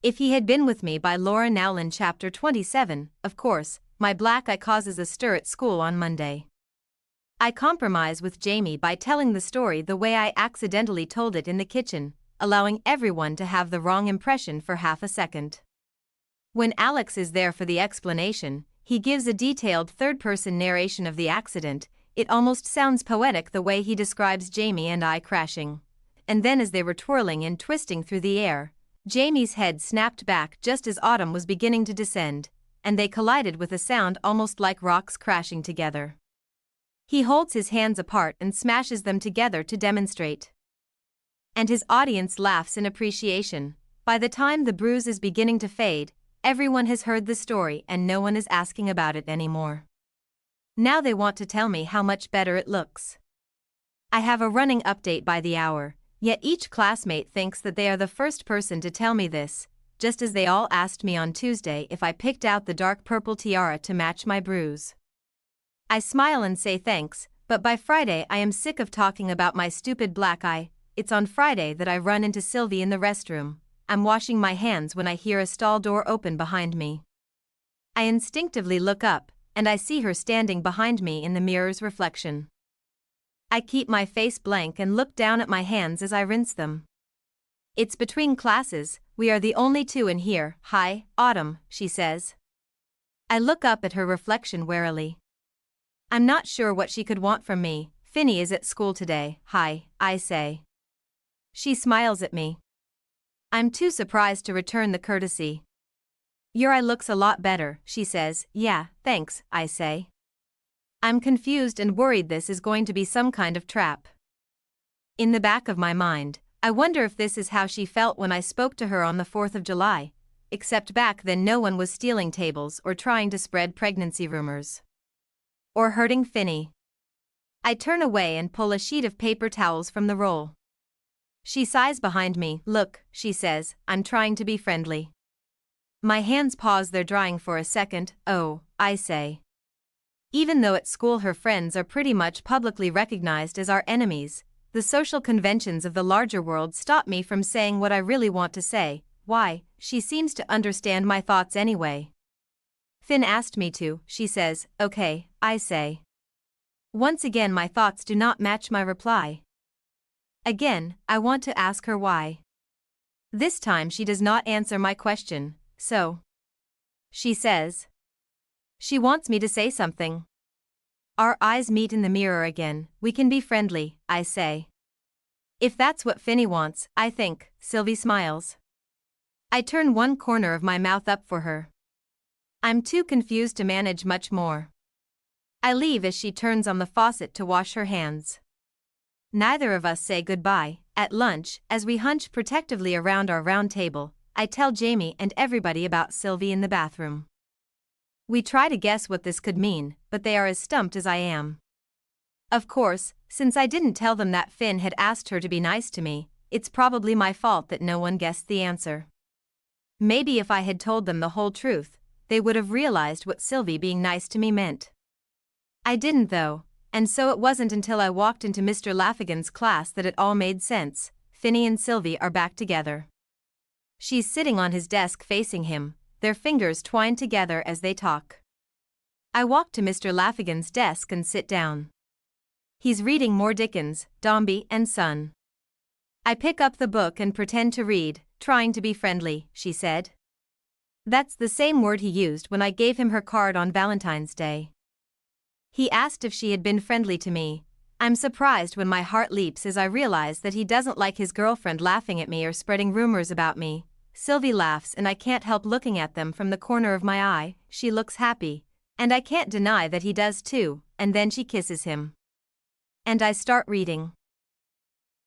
If He Had Been With Me by Laura Nowlin. Chapter 27. Of course, my black eye causes a stir at school on Monday. I compromise with Jamie by telling the story the way I accidentally told it in the kitchen, allowing everyone to have the wrong impression for half a second. When Alex is there for the explanation, he gives a detailed third-person narration of the accident. It almost sounds poetic the way he describes Jamie and I crashing. And then as they were twirling and twisting through the air, Jamie's head snapped back just as autumn was beginning to descend, and they collided with a sound almost like rocks crashing together. He holds his hands apart and smashes them together to demonstrate. And his audience laughs in appreciation. By the time the bruise is beginning to fade, everyone has heard the story and no one is asking about it anymore. Now they want to tell me how much better it looks. I have a running update by the hour, yet each classmate thinks that they are the first person to tell me this, just as they all asked me on Tuesday if I picked out the dark purple tiara to match my bruise. I smile and say thanks, but by Friday I am sick of talking about my stupid black eye. It's on Friday that I run into Sylvie in the restroom. I'm washing my hands when I hear a stall door open behind me. I instinctively look up, and I see her standing behind me in the mirror's reflection. I keep my face blank and look down at my hands as I rinse them. It's between classes, we are the only two in here. Hi, Autumn, she says. I look up at her reflection warily. I'm not sure what she could want from me. Finny is at school today. Hi, I say. She smiles at me. I'm too surprised to return the courtesy. Your eye looks a lot better, she says. Yeah, thanks, I say. I'm confused and worried this is going to be some kind of trap. In the back of my mind, I wonder if this is how she felt when I spoke to her on the 4th of July, except back then no one was stealing tables or trying to spread pregnancy rumors. Or hurting Finny. I turn away and pull a sheet of paper towels from the roll. She sighs behind me. Look, she says, I'm trying to be friendly. My hands pause their drying for a second. Oh, I say. Even though at school her friends are pretty much publicly recognized as our enemies, the social conventions of the larger world stop me from saying what I really want to say. Why, she seems to understand my thoughts anyway. Finn asked me to, she says. Okay, I say. Once again my thoughts do not match my reply. Again, I want to ask her why. This time she does not answer my question, so. She says. She wants me to say something. Our eyes meet in the mirror again. We can be friendly, I say. If that's what Finny wants, I think. Sylvie smiles. I turn one corner of my mouth up for her. I'm too confused to manage much more. I leave as she turns on the faucet to wash her hands. Neither of us say goodbye. At lunch, as we hunch protectively around our round table, I tell Jamie and everybody about Sylvie in the bathroom. We try to guess what this could mean, but they are as stumped as I am. Of course, since I didn't tell them that Finn had asked her to be nice to me, it's probably my fault that no one guessed the answer. Maybe if I had told them the whole truth, they would have realized what Sylvie being nice to me meant. I didn't though, and so it wasn't until I walked into Mr. Laffigan's class that it all made sense. Finny and Sylvie are back together. She's sitting on his desk facing him, their fingers twined together as they talk. I walk to Mr. Laffigan's desk and sit down. He's reading more Dickens, Dombey and Son. I pick up the book and pretend to read, trying to be friendly, she said. That's the same word he used when I gave him her card on Valentine's Day. He asked if she had been friendly to me. I'm surprised when my heart leaps as I realize that he doesn't like his girlfriend laughing at me or spreading rumors about me. Sylvie laughs and I can't help looking at them from the corner of my eye. She looks happy, and I can't deny that he does too, and then she kisses him. And I start reading.